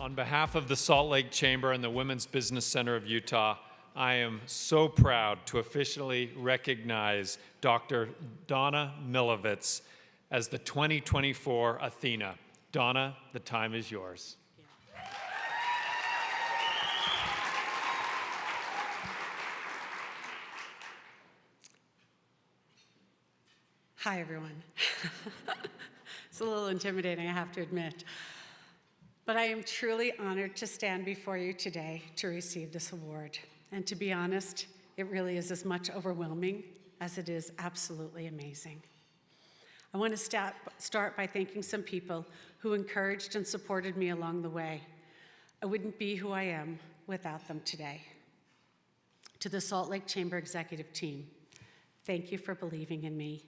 On behalf of the Salt Lake Chamber and the Women's Business Center of Utah, I am so proud to officially recognize Dr. Donna Milavetz as the 2024 ATHENA. Donna, the time is yours. Hi, everyone. It's a little intimidating, I have to admit. But I am truly honored to stand before you today to receive this award. And to be honest, it really is as much overwhelming as it is absolutely amazing. I want to start by thanking some people who encouraged and supported me along the way. I wouldn't be who I am without them today. To the Salt Lake Chamber Executive Team, thank you for believing in me,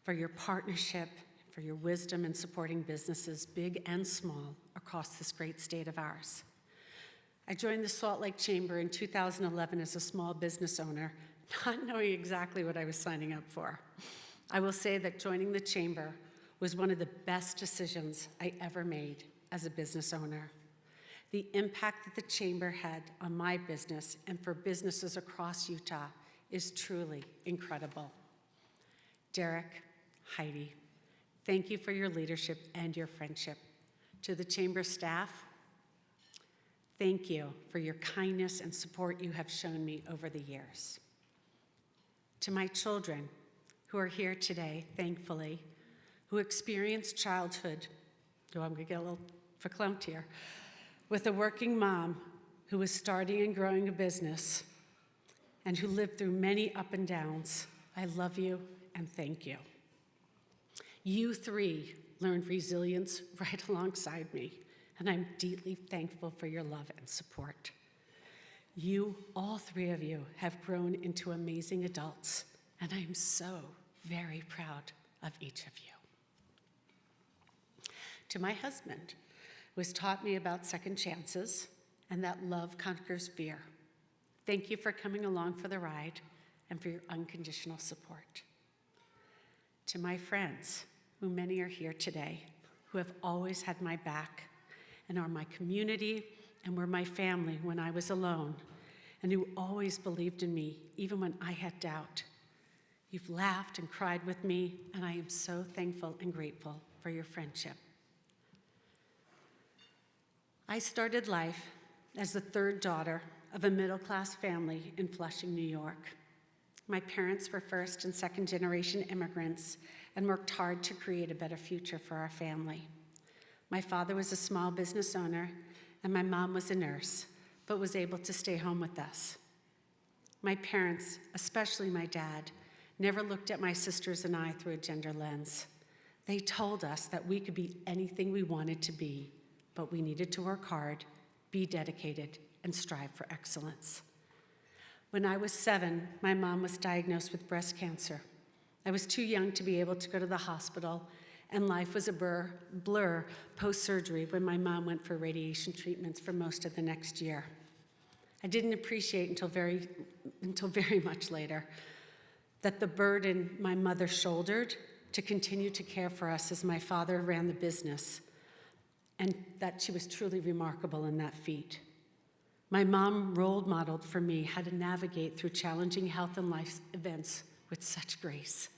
for your partnership, for your wisdom in supporting businesses, big and small, across this great state of ours. I joined the Salt Lake Chamber in 2011 as a small business owner, not knowing exactly what I was signing up for. I will say that joining the Chamber was one of the best decisions I ever made as a business owner. The impact that the Chamber had on my business and for businesses across Utah is truly incredible. Derek, Heidi, thank you for your leadership and your friendship. To the Chamber staff, thank you for your kindness and support you have shown me over the years. To my children who are here today, thankfully, who experienced childhood, I'm gonna get a little verklempt here, with a working mom who was starting and growing a business and who lived through many up and downs, I love you and thank you. You three learned resilience right alongside me, and I'm deeply thankful for your love and support. You, all three of you, have grown into amazing adults, and I am so very proud of each of you. To my husband, who has taught me about second chances and that love conquers fear, thank you for coming along for the ride and for your unconditional support. To my friends, who many are here today, who have always had my back and are my community and were my family when I was alone, and who always believed in me even when I had doubt. You've laughed and cried with me, and I am so thankful and grateful for your friendship. I started life as the third daughter of a middle-class family in Flushing, New York. My parents were first and second generation immigrants and worked hard to create a better future for our family. My father was a small business owner and my mom was a nurse, but was able to stay home with us. My parents, especially my dad, never looked at my sisters and I through a gender lens. They told us that we could be anything we wanted to be, but we needed to work hard, be dedicated, and strive for excellence. When I was 7, my mom was diagnosed with breast cancer. I was too young to be able to go to the hospital, and life was a blur post-surgery when my mom went for radiation treatments for most of the next year. I didn't appreciate until very much later that the burden my mother shouldered to continue to care for us as my father ran the business, and that she was truly remarkable in that feat. My mom role modeled for me how to navigate through challenging health and life events with such grace.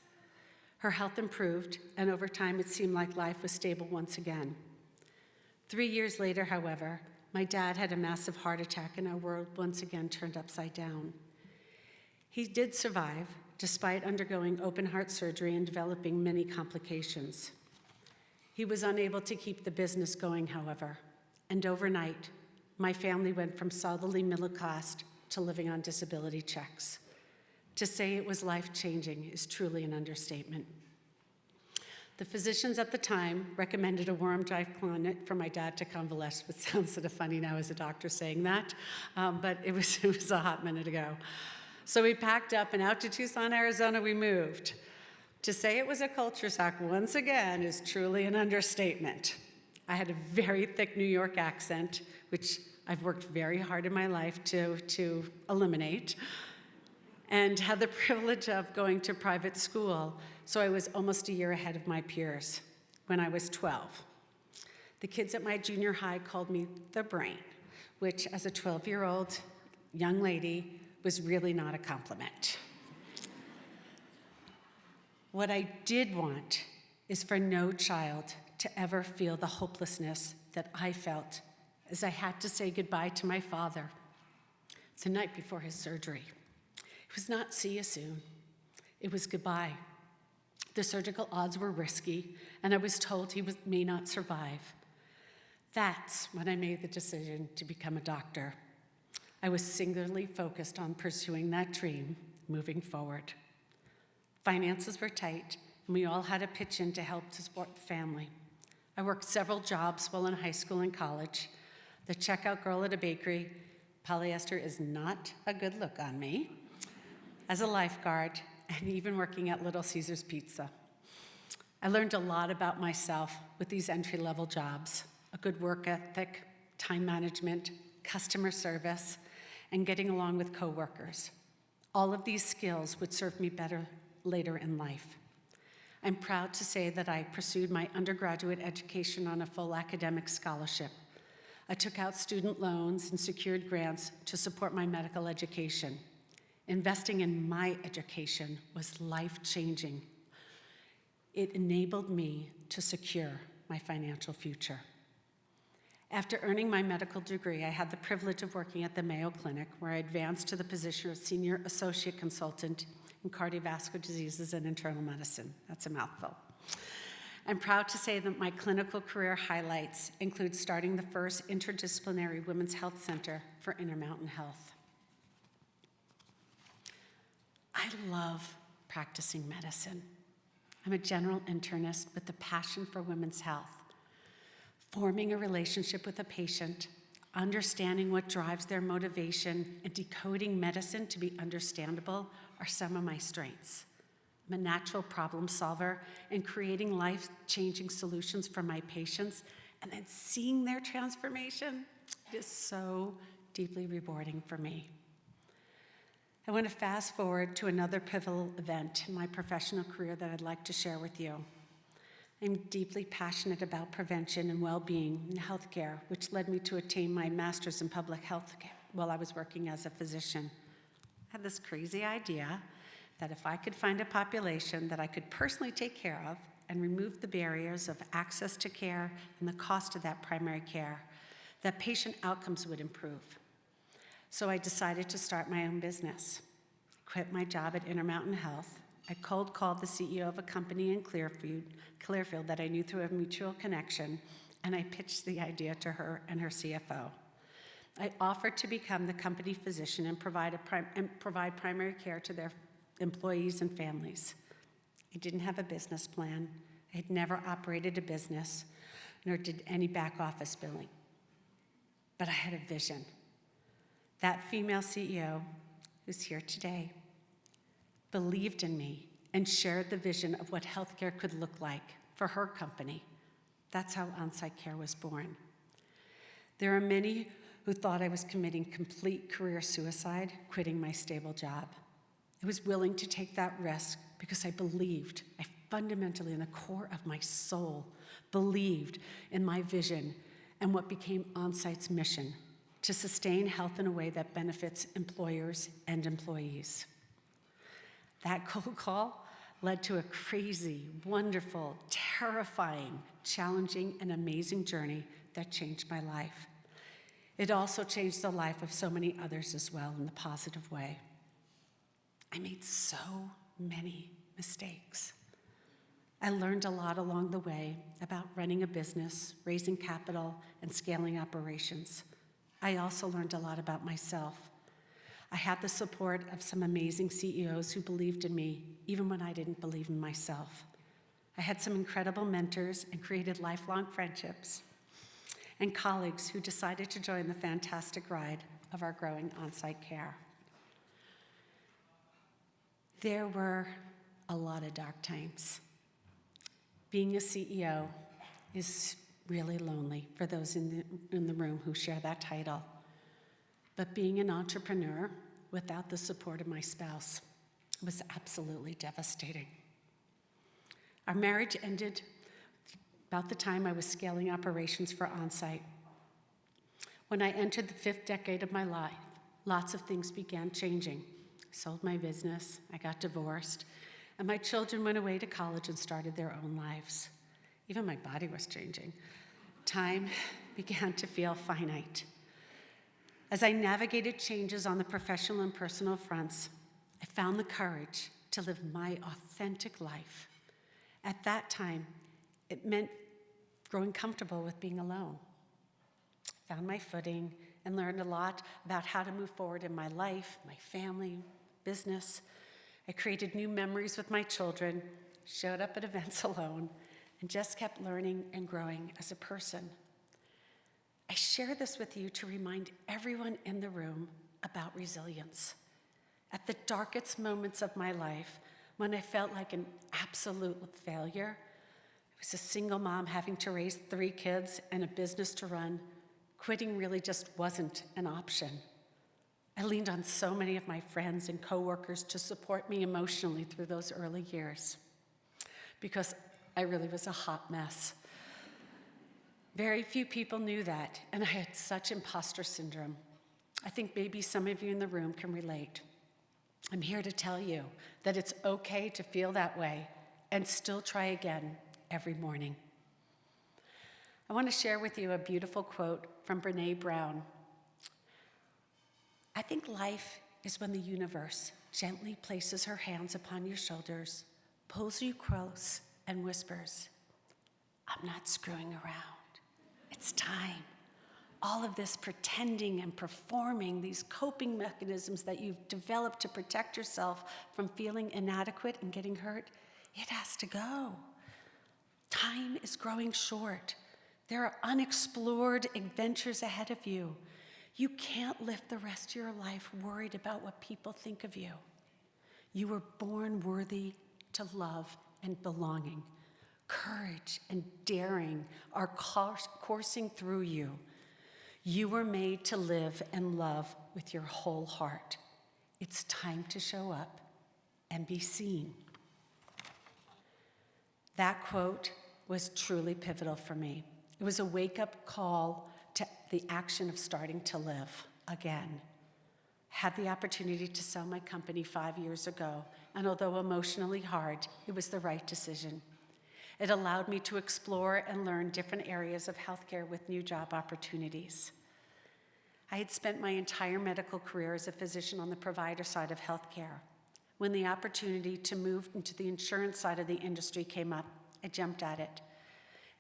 Her health improved, and over time it seemed like life was stable once again. 3 years later, however, my dad had a massive heart attack and our world once again turned upside down. He did survive, despite undergoing open heart surgery and developing many complications. He was unable to keep the business going, however, and overnight, my family went from solidly middle class to living on disability checks. To say it was life-changing is truly an understatement. The physicians at the time recommended a worm drive clonate for my dad to convalesce, which sounds sort of funny now as a doctor saying that, but it was a hot minute ago. So we packed up and out to Tucson, Arizona we moved. To say it was a culture shock once again is truly an understatement. I had a very thick New York accent, which I've worked very hard in my life to eliminate, and had the privilege of going to private school, so I was almost a year ahead of my peers when I was 12. The kids at my junior high called me the brain, which as a 12-year-old young lady was really not a compliment. What I did want is for no child to ever feel the hopelessness that I felt as I had to say goodbye to my father the night before his surgery. It was not see you soon. It was goodbye. The surgical odds were risky, and I was told he may not survive. That's when I made the decision to become a doctor. I was singularly focused on pursuing that dream moving forward. Finances were tight, and we all had to pitch in to help to support the family. I worked several jobs while in high school and college. The checkout girl at a bakery, polyester is not a good look on me, as a lifeguard, and even working at Little Caesars Pizza. I learned a lot about myself with these entry-level jobs: a good work ethic, time management, customer service, and getting along with coworkers. All of these skills would serve me better later in life. I'm proud to say that I pursued my undergraduate education on a full academic scholarship. I took out student loans and secured grants to support my medical education. Investing in my education was life-changing. It enabled me to secure my financial future. After earning my medical degree, I had the privilege of working at the Mayo Clinic, where I advanced to the position of Senior Associate Consultant in Cardiovascular Diseases and Internal Medicine. That's a mouthful. I'm proud to say that my clinical career highlights include starting the first interdisciplinary women's health center for Intermountain Health. I love practicing medicine. I'm a general internist with a passion for women's health. Forming a relationship with a patient, understanding what drives their motivation, and decoding medicine to be understandable are some of my strengths. I'm a natural problem solver, and creating life-changing solutions for my patients and then seeing their transformation is so deeply rewarding for me. I want to fast forward to another pivotal event in my professional career that I'd like to share with you. I'm deeply passionate about prevention and well-being in healthcare, which led me to attain my master's in public health while I was working as a physician. I had this crazy idea that if I could find a population that I could personally take care of and remove the barriers of access to care and the cost of that primary care, that patient outcomes would improve. So I decided to start my own business. Quit my job at Intermountain Health. I cold called the CEO of a company in Clearfield that I knew through a mutual connection, and I pitched the idea to her and her CFO. I offered to become the company physician and provide primary care to their employees and families. I didn't have a business plan. I had never operated a business, nor did any back office billing. But I had a vision. That female CEO, who's here today, believed in me and shared the vision of what healthcare could look like for her company. That's how on-site care was born. There are many who thought I was committing complete career suicide, quitting my stable job. I was willing to take that risk because I fundamentally, in the core of my soul, believed in my vision and what became on-site's mission: to sustain health in a way that benefits employers and employees. That cold call led to a crazy, wonderful, terrifying, challenging, and amazing journey that changed my life. It also changed the life of so many others as well in a positive way. I made so many mistakes. I learned a lot along the way about running a business, raising capital, and scaling operations. I also learned a lot about myself. I had the support of some amazing CEOs who believed in me, even when I didn't believe in myself. I had some incredible mentors and created lifelong friendships, and colleagues who decided to join the fantastic ride of our growing on-site care. There were a lot of dark times. Being a CEO is really lonely for those in the room who share that title. But being an entrepreneur without the support of my spouse was absolutely devastating. Our marriage ended about the time I was scaling operations for on-site. When I entered the 5th decade of my life, lots of things began changing. I sold my business, I got divorced, and my children went away to college and started their own lives. Even my body was changing. Time began to feel finite. As I navigated changes on the professional and personal fronts, I found the courage to live my authentic life. At that time, it meant growing comfortable with being alone. I found my footing and learned a lot about how to move forward in my life, my family, business. I created new memories with my children, showed up at events alone, and just kept learning and growing as a person. I share this with you to remind everyone in the room about resilience. At the darkest moments of my life, when I felt like an absolute failure, I was a single mom having to raise 3 kids and a business to run. Quitting really just wasn't an option. I leaned on so many of my friends and coworkers to support me emotionally through those early years because I really was a hot mess. Very few people knew that, and I had such imposter syndrome. I think maybe some of you in the room can relate. I'm here to tell you that it's okay to feel that way and still try again every morning. I want to share with you a beautiful quote from Brené Brown. I think life is when the universe gently places her hands upon your shoulders, pulls you close, and whispers, I'm not screwing around. It's time. All of this pretending and performing, these coping mechanisms that you've developed to protect yourself from feeling inadequate and getting hurt, it has to go. Time is growing short. There are unexplored adventures ahead of you. You can't live the rest of your life worried about what people think of you. You were born worthy to love and belonging. Courage and daring are coursing through you. You were made to live and love with your whole heart. It's time to show up and be seen. That quote was truly pivotal for me. It was a wake-up call to the action of starting to live again. Had the opportunity to sell my company 5 years ago, and although emotionally hard, it was the right decision. It allowed me to explore and learn different areas of healthcare with new job opportunities. I had spent my entire medical career as a physician on the provider side of healthcare. When the opportunity to move into the insurance side of the industry came up, I jumped at it.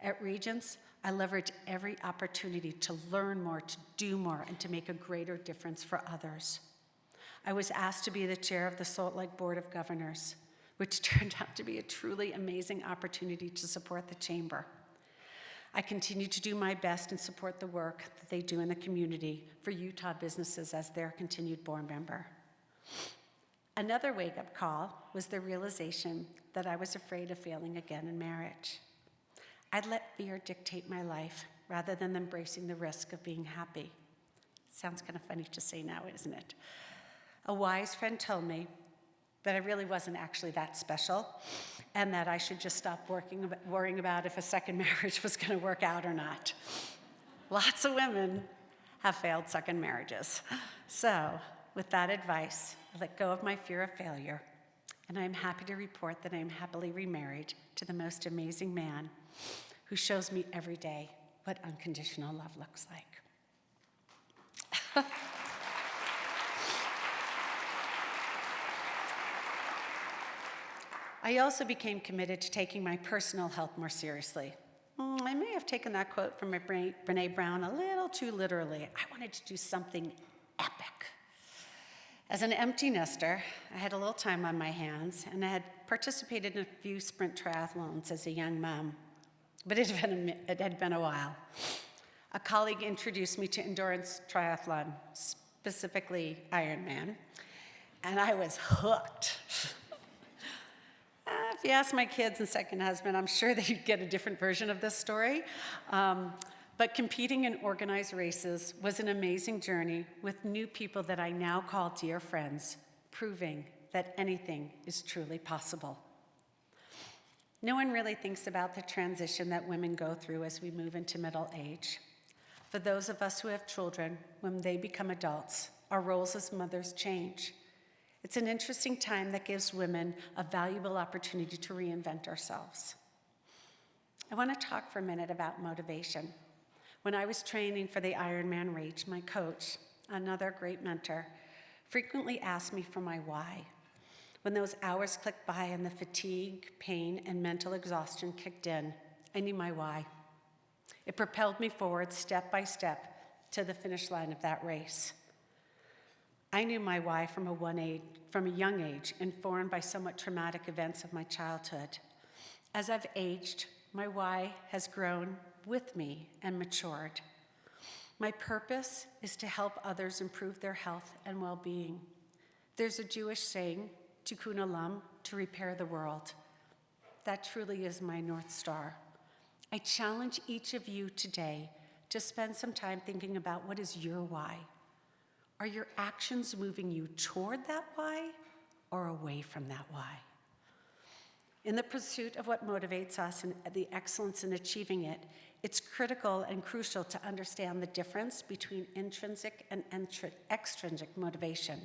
At Regence, I leveraged every opportunity to learn more, to do more, and to make a greater difference for others. I was asked to be the chair of the Salt Lake Board of Governors, which turned out to be a truly amazing opportunity to support the chamber. I continue to do my best and support the work that they do in the community for Utah businesses as their continued board member. Another wake-up call was the realization that I was afraid of failing again in marriage. I'd let fear dictate my life rather than embracing the risk of being happy. Sounds kind of funny to say now, isn't it? A wise friend told me that I really wasn't actually that special and that I should just stop worrying about if a second marriage was going to work out or not. Lots of women have failed second marriages. So, with that advice, I let go of my fear of failure, and I'm happy to report that I am happily remarried to the most amazing man who shows me every day what unconditional love looks like. I also became committed to taking my personal health more seriously. I may have taken that quote from Brené Brown a little too literally. I wanted to do something epic. As an empty nester, I had a little time on my hands, and I had participated in a few sprint triathlons as a young mom, but it had been a while. A colleague introduced me to endurance triathlon, specifically Ironman, and I was hooked. If you ask my kids and second husband, I'm sure that you'd get a different version of this story. But competing in organized races was an amazing journey with new people that I now call dear friends, proving that anything is truly possible. No one really thinks about the transition that women go through as we move into middle age. For those of us who have children, when they become adults, our roles as mothers change. It's an interesting time that gives women a valuable opportunity to reinvent ourselves. I want to talk for a minute about motivation. When I was training for the Ironman race, my coach, another great mentor, frequently asked me for my why. When those hours clicked by and the fatigue, pain, and mental exhaustion kicked in, I knew my why. It propelled me forward step by step to the finish line of that race. I knew my why from a young age, informed by somewhat traumatic events of my childhood. As I've aged, my why has grown with me and matured. My purpose is to help others improve their health and well-being. There's a Jewish saying, tikkun olam, to repair the world. That truly is my North Star. I challenge each of you today to spend some time thinking about what is your why. Are your actions moving you toward that why or away from that why? In the pursuit of what motivates us and the excellence in achieving it, it's critical and crucial to understand the difference between intrinsic and extrinsic motivation.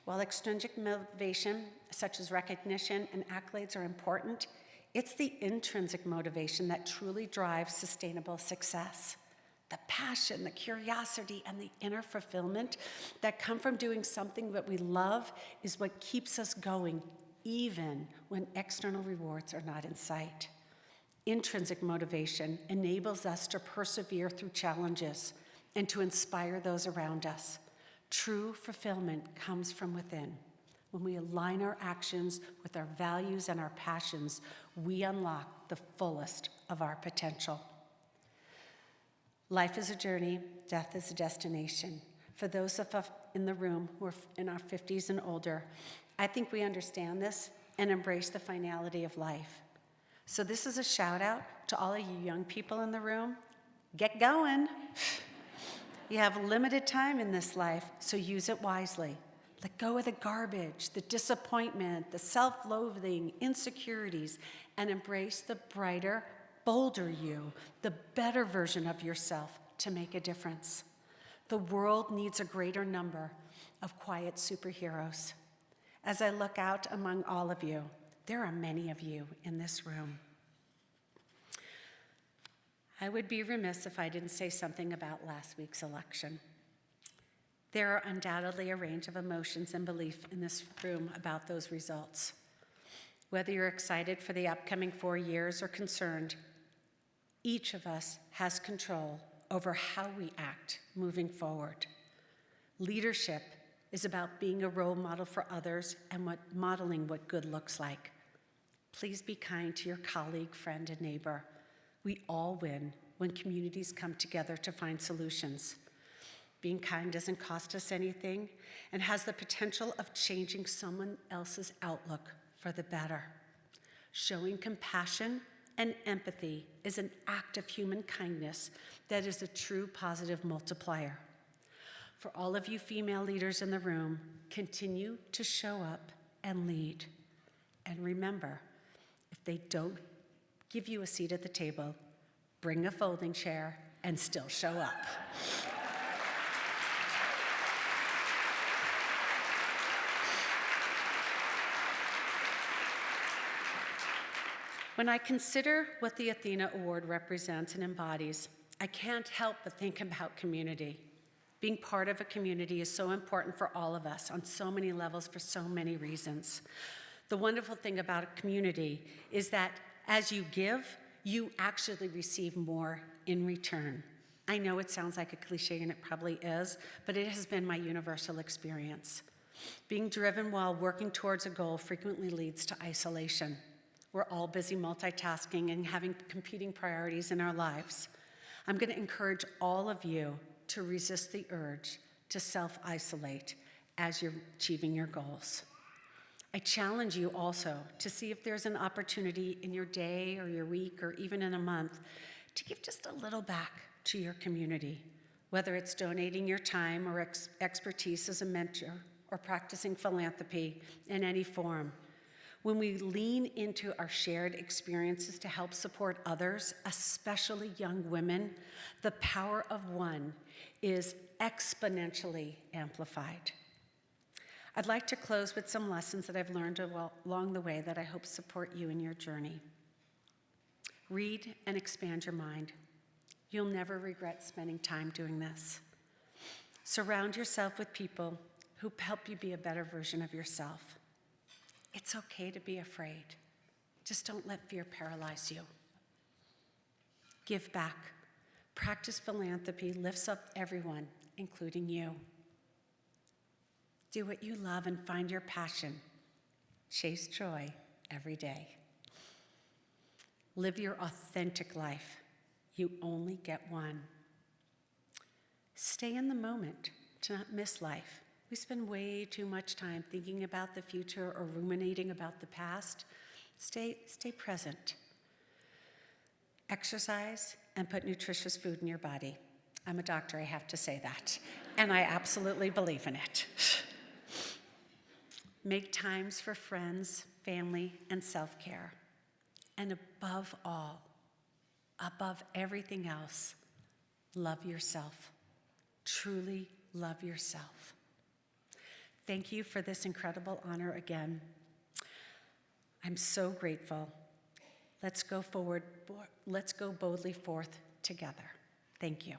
While extrinsic motivation, such as recognition and accolades, are important, it's the intrinsic motivation that truly drives sustainable success. The passion, the curiosity, and the inner fulfillment that come from doing something that we love is what keeps us going, even when external rewards are not in sight. Intrinsic motivation enables us to persevere through challenges and to inspire those around us. True fulfillment comes from within. When we align our actions with our values and our passions, we unlock the fullest of our potential. Life is a journey, death is a destination. For those of us in the room who are in our 50s and older, I think we understand this and embrace the finality of life. So this is a shout out to all of you young people in the room. Get going. You have limited time in this life, so use it wisely. Let go of the garbage, the disappointment, the self-loathing, insecurities, and embrace the brighter, bolder you, the better version of yourself to make a difference. The world needs a greater number of quiet superheroes. As I look out among all of you, there are many of you in this room. I would be remiss if I didn't say something about last week's election. There are undoubtedly a range of emotions and belief in this room about those results. Whether you're excited for the upcoming 4 years or concerned, each of us has control over how we act moving forward. Leadership is about being a role model for others and modeling what good looks like. Please be kind to your colleague, friend, and neighbor. We all win when communities come together to find solutions. Being kind doesn't cost us anything and has the potential of changing someone else's outlook for the better. Showing compassion and empathy is an act of human kindness that is a true positive multiplier. For all of you female leaders in the room, continue to show up and lead. And remember, if they don't give you a seat at the table, bring a folding chair and still show up. When I consider what the ATHENA Award represents and embodies, I can't help but think about community. Being part of a community is so important for all of us on so many levels for so many reasons. The wonderful thing about a community is that as you give, you actually receive more in return. I know it sounds like a cliche, and it probably is, but it has been my universal experience. Being driven while working towards a goal frequently leads to isolation. We're all busy multitasking and having competing priorities in our lives. I'm going to encourage all of you to resist the urge to self-isolate as you're achieving your goals. I challenge you also to see if there's an opportunity in your day or your week or even in a month to give just a little back to your community, whether it's donating your time or expertise as a mentor or practicing philanthropy in any form. When we lean into our shared experiences to help support others, especially young women, the power of one is exponentially amplified. I'd like to close with some lessons that I've learned along the way that I hope support you in your journey. Read and expand your mind. You'll never regret spending time doing this. Surround yourself with people who help you be a better version of yourself. It's okay to be afraid. Just don't let fear paralyze you. Give back. Practice philanthropy lifts up everyone, including you. Do what you love and find your passion. Chase joy every day. Live your authentic life. You only get one. Stay in the moment to not miss life. We spend way too much time thinking about the future or ruminating about the past. Stay present. Exercise and put nutritious food in your body. I'm a doctor, I have to say that, and I absolutely believe in it. Make times for friends, family, and self-care. And above all, above everything else, love yourself. Truly love yourself. Thank you for this incredible honor again. I'm so grateful. Let's go forward. Let's go boldly forth together. Thank you.